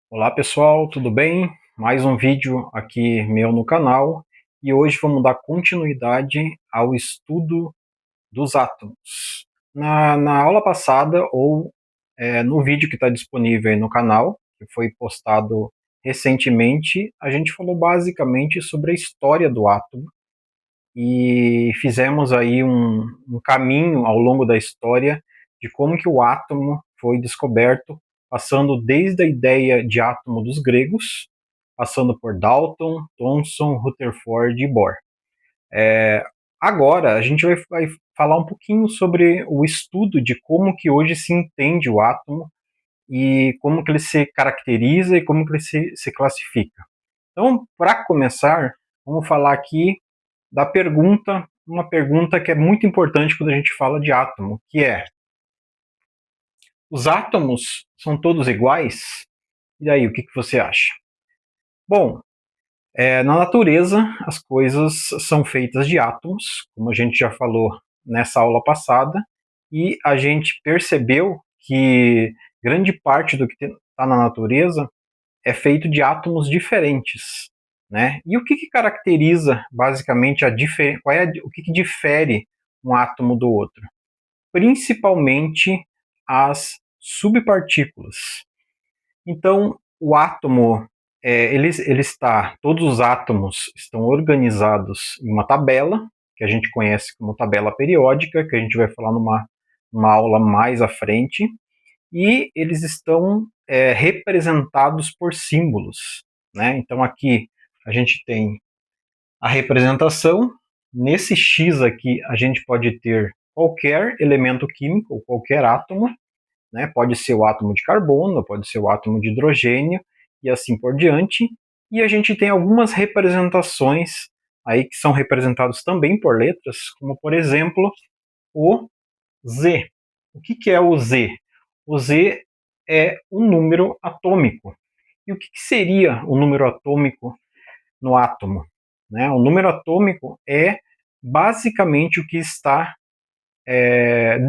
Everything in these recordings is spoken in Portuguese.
Olá pessoal, tudo bem? Mais um vídeo aqui meu no canal e hoje vamos dar continuidade ao estudo dos átomos. Na aula passada ou no vídeo que está disponível aí no canal, que foi postado recentemente, a gente falou basicamente sobre a história do átomo e fizemos aí um caminho ao longo da história de como que o átomo foi descoberto, passando desde a ideia de átomo dos gregos, passando por Dalton, Thomson, Rutherford e Bohr. Agora a gente vai falar um pouquinho sobre o estudo de como que hoje se entende o átomo e como que ele se caracteriza e como que ele se classifica. Então, para começar, vamos falar aqui da pergunta, uma pergunta que é muito importante quando a gente fala de átomo, que é: os átomos são todos iguais? E aí, o que você acha? Bom, na natureza as coisas são feitas de átomos, como a gente já falou nessa aula passada, e a gente percebeu que grande parte do que está na natureza é feito de átomos diferentes, né? E o que caracteriza basicamente o que difere um átomo do outro? Principalmente as subpartículas. Então, o átomo, ele está, todos os átomos estão organizados em uma tabela, que a gente conhece como tabela periódica, que a gente vai falar numa aula mais à frente, e eles estão representados por símbolos, né? Então aqui a gente tem a representação. Nesse X aqui a gente pode ter qualquer elemento químico ou qualquer átomo, né? Pode ser o átomo de carbono, pode ser o átomo de hidrogênio e assim por diante. E a gente tem algumas representações aí que são representados também por letras, como por exemplo o Z. O que é o Z? O Z é um número atômico. E o que seria o número atômico no átomo? Né? O número atômico é basicamente o que está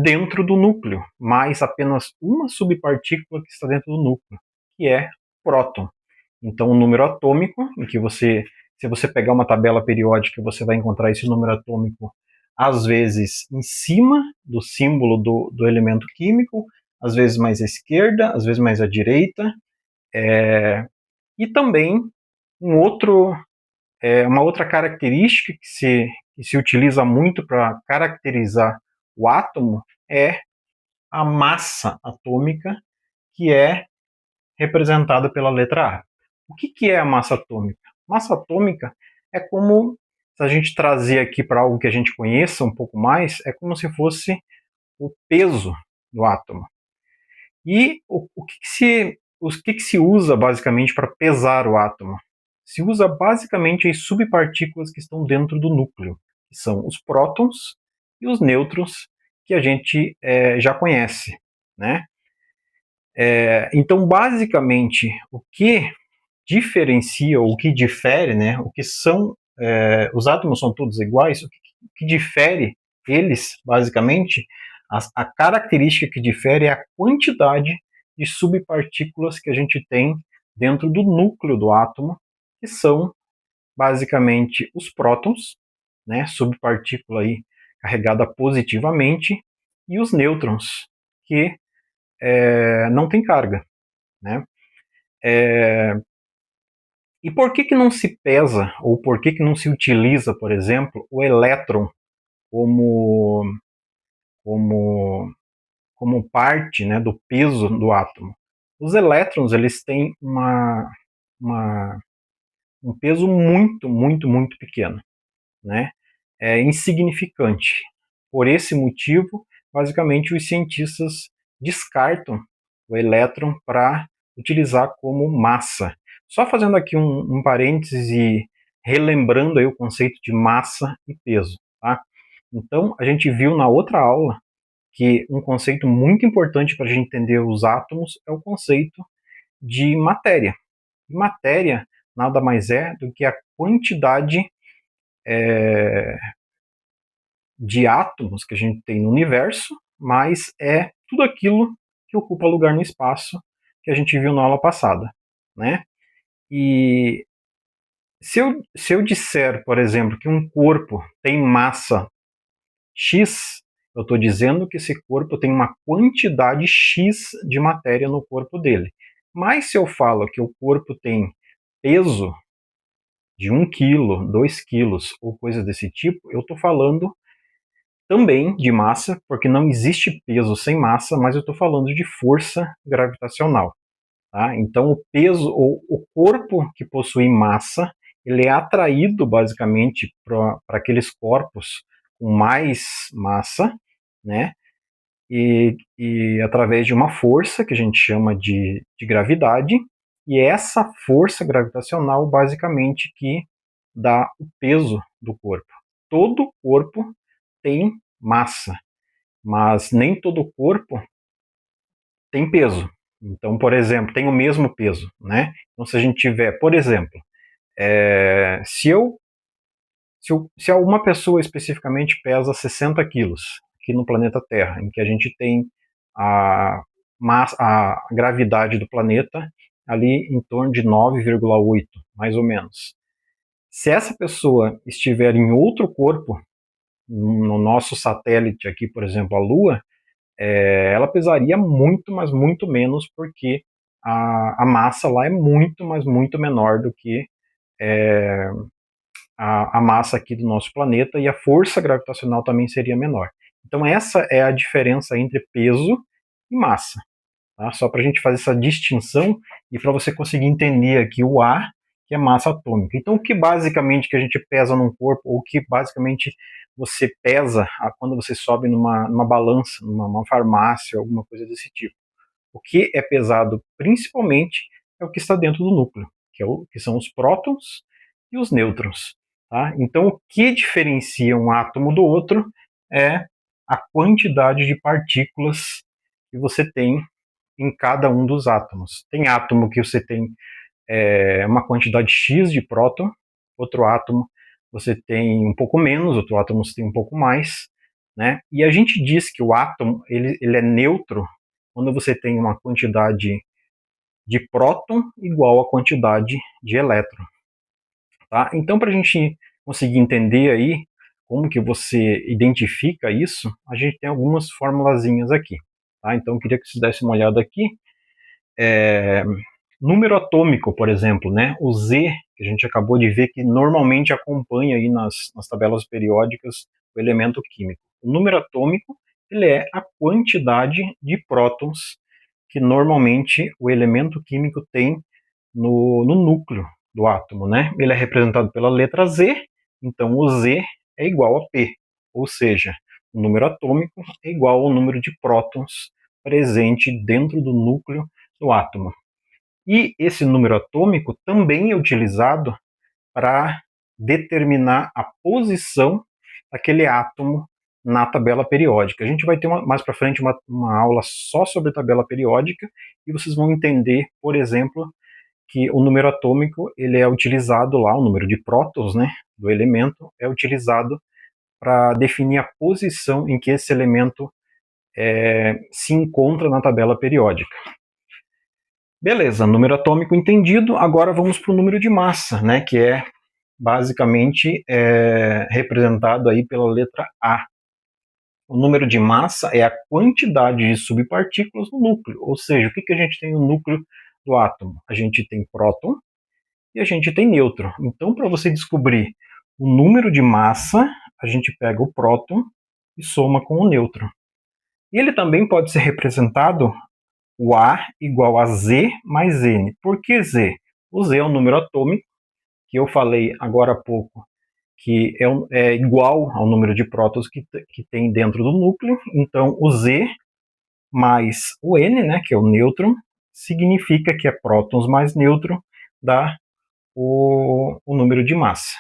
dentro do núcleo, mais apenas uma subpartícula que está dentro do núcleo, que é o próton. Então, o número atômico, em que se você pegar uma tabela periódica, você vai encontrar esse número atômico, às vezes em cima do símbolo do elemento químico, às vezes mais à esquerda, às vezes mais à direita, e também uma outra característica que se utiliza muito para caracterizar o átomo é a massa atômica, que é representada pela letra A. O que é a massa atômica? Massa atômica é como, se a gente trazer aqui para algo que a gente conheça um pouco mais, é como se fosse o peso do átomo. E o que se usa basicamente para pesar o átomo? Se usa basicamente as subpartículas que estão dentro do núcleo, que são os prótons e os nêutrons, que a gente já conhece, né? Então, basicamente, o que diferencia, o que difere, né? O que são os átomos são todos iguais. O que difere eles, basicamente, a característica que difere é a quantidade de subpartículas que a gente tem dentro do núcleo do átomo, que são basicamente os prótons, né? Subpartícula aí carregada positivamente, e os nêutrons, que não tem carga, né? E por que não se pesa, ou por que não se utiliza, por exemplo, o elétron como, como, como parte, né, do peso do átomo? Os elétrons, eles têm uma, um peso muito, muito, muito pequeno, né? É insignificante. Por esse motivo, basicamente, os cientistas descartam o elétron para utilizar como massa. Só fazendo aqui um parênteses e relembrando aí o conceito de massa e peso. Tá? Então, a gente viu na outra aula que um conceito muito importante para a gente entender os átomos é o conceito de matéria. E matéria nada mais é do que a quantidade de átomos que a gente tem no universo, mas é tudo aquilo que ocupa lugar no espaço que a gente viu na aula passada, né? E se eu disser, por exemplo, que um corpo tem massa X, eu estou dizendo que esse corpo tem uma quantidade X de matéria no corpo dele. Mas se eu falo que o corpo tem peso de 1 quilo, 2 quilos ou coisas desse tipo, eu estou falando também de massa, porque não existe peso sem massa, mas eu estou falando de força gravitacional. Tá? Então, o peso, o corpo que possui massa, ele é atraído basicamente para aqueles corpos com mais massa, né? E através de uma força que a gente chama de gravidade, e é essa força gravitacional basicamente que dá o peso do corpo. Todo corpo tem massa, mas nem todo corpo tem peso. Então, por exemplo, tem o mesmo peso, né? Então, se a gente tiver, por exemplo, se uma pessoa especificamente pesa 60 quilos aqui no planeta Terra, em que a gente tem a gravidade do planeta ali em torno de 9,8, mais ou menos. Se essa pessoa estiver em outro corpo, no nosso satélite aqui, por exemplo, a Lua, ela pesaria muito, mas muito menos, porque a massa lá é muito, mas muito menor do que a massa aqui do nosso planeta, e a força gravitacional também seria menor. Então essa é a diferença entre peso e massa. Tá? Só para a gente fazer essa distinção e para você conseguir entender aqui o A, que é massa atômica. Então o que basicamente que a gente pesa num corpo, ou o que basicamente você pesa quando você sobe numa balança, numa farmácia, alguma coisa desse tipo. O que é pesado principalmente é o que está dentro do núcleo, que são os prótons e os nêutrons. Tá? Então, o que diferencia um átomo do outro é a quantidade de partículas que você tem em cada um dos átomos. Tem átomo que você tem uma quantidade X de próton, outro átomo você tem um pouco menos, outro átomo você tem um pouco mais, né? E a gente diz que o átomo ele é neutro quando você tem uma quantidade de próton igual à quantidade de elétron. Tá? Então, para a gente conseguir entender aí como que você identifica isso, a gente tem algumas formulazinhas aqui. Tá? Então, eu queria que vocês dessem uma olhada aqui. Número atômico, por exemplo, né? O Z, que a gente acabou de ver que normalmente acompanha aí nas tabelas periódicas o elemento químico. O número atômico, ele é a quantidade de prótons que normalmente o elemento químico tem no núcleo do átomo, né? Ele é representado pela letra Z, então o Z é igual a P, ou seja, o número atômico é igual ao número de prótons presente dentro do núcleo do átomo. E esse número atômico também é utilizado para determinar a posição daquele átomo na tabela periódica. A gente vai ter mais para frente uma aula só sobre tabela periódica e vocês vão entender, por exemplo, que o número atômico ele é utilizado lá, o número de prótons, né, do elemento é utilizado para definir a posição em que esse elemento se encontra na tabela periódica. Beleza, número atômico entendido, agora vamos para o número de massa, né, que é basicamente representado aí pela letra A. O número de massa é a quantidade de subpartículas no núcleo, ou seja, o que a gente tem no núcleo do átomo? A gente tem próton e a gente tem nêutron. Então, para você descobrir o número de massa, a gente pega o próton e soma com o nêutron. E ele também pode ser representado o A igual a Z mais N. Por que Z? O Z é um número atômico, que eu falei agora há pouco, que é igual ao número de prótons que tem dentro do núcleo. Então, o Z mais o N, né, que é o nêutron, significa que é prótons mais nêutron, dá o número de massa.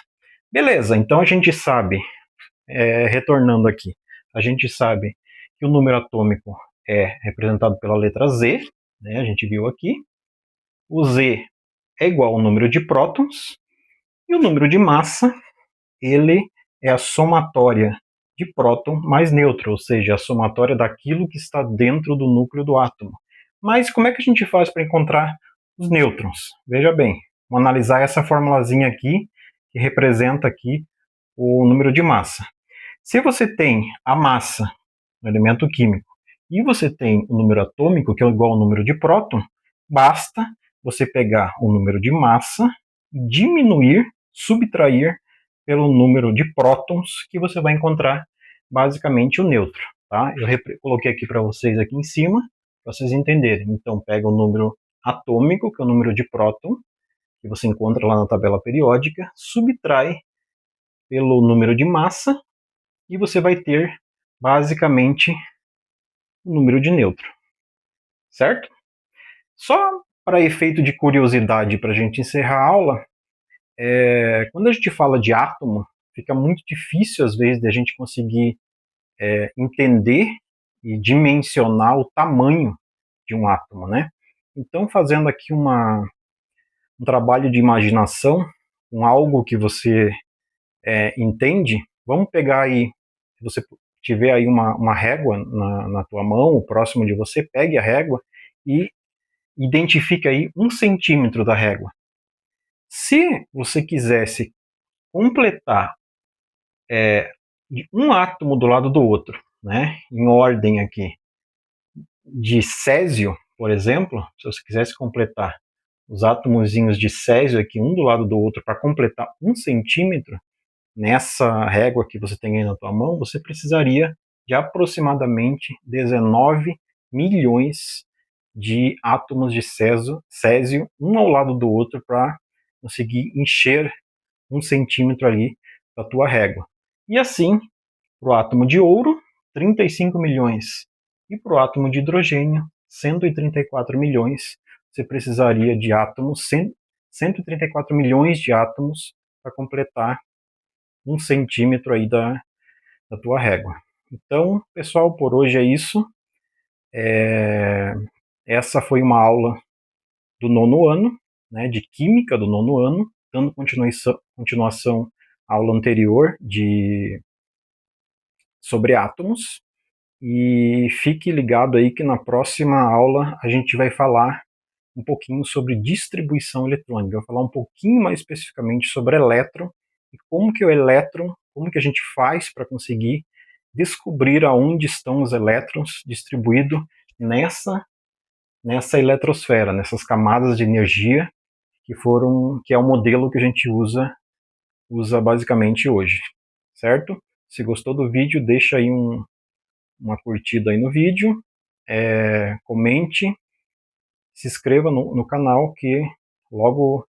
Beleza, então a gente sabe, retornando aqui, a gente sabe que o número atômico é representado pela letra Z, né, a gente viu aqui. O Z é igual ao número de prótons, e o número de massa, ele é a somatória de próton mais nêutron, ou seja, a somatória daquilo que está dentro do núcleo do átomo. Mas como é que a gente faz para encontrar os nêutrons. Veja bem, vamos analisar essa formulazinha aqui, que representa aqui o número de massa. Se você tem a massa no elemento químico e você tem o número atômico, que é igual ao número de próton, basta você pegar o número de massa, diminuir, subtrair pelo número de prótons, que você vai encontrar basicamente o nêutron. Tá? Eu coloquei aqui para vocês aqui em cima, para vocês entenderem. Então, pega o número atômico, que é o número de próton, que você encontra lá na tabela periódica, subtrai pelo número de massa, e você vai ter basicamente o número de nêutron, certo? Só para efeito de curiosidade, para a gente encerrar a aula, quando a gente fala de átomo, fica muito difícil às vezes de a gente conseguir entender e dimensionar o tamanho de um átomo, né? Então, fazendo aqui um trabalho de imaginação, com algo que você entende, vamos pegar aí, se você tiver aí uma régua na tua mão, próximo de você, pegue a régua e identifique aí 1 centímetro da régua. Se você quisesse completar um átomo do lado do outro, né, em ordem aqui, de césio, por exemplo, se você quisesse completar os átomozinhos de césio aqui, um do lado do outro, para completar 1 centímetro, nessa régua que você tem aí na tua mão, você precisaria de aproximadamente 19 milhões de átomos de césio, um ao lado do outro, para conseguir encher 1 centímetro ali da tua régua. E assim, para o átomo de ouro, 35 milhões. E para o átomo de hidrogênio, 134 milhões. Você precisaria de átomos, 134 milhões de átomos para completar 1 centímetro aí da tua régua. Então, pessoal, por hoje é isso. Essa foi uma aula do 9º ano, né, de Química do 9º ano, dando continuação à aula anterior sobre átomos. E fique ligado aí que na próxima aula a gente vai falar um pouquinho sobre distribuição eletrônica. Eu vou falar um pouquinho mais especificamente sobre elétron e como que o elétron, como que a gente faz para conseguir descobrir aonde estão os elétrons distribuídos nessa eletrosfera, nessas camadas de energia que é o modelo que a gente usa basicamente hoje, certo? Se gostou do vídeo, deixa aí uma curtida aí no vídeo, comente, se inscreva no canal que logo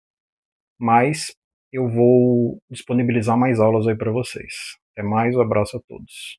mais eu vou disponibilizar mais aulas aí para vocês. Até mais, um abraço a todos.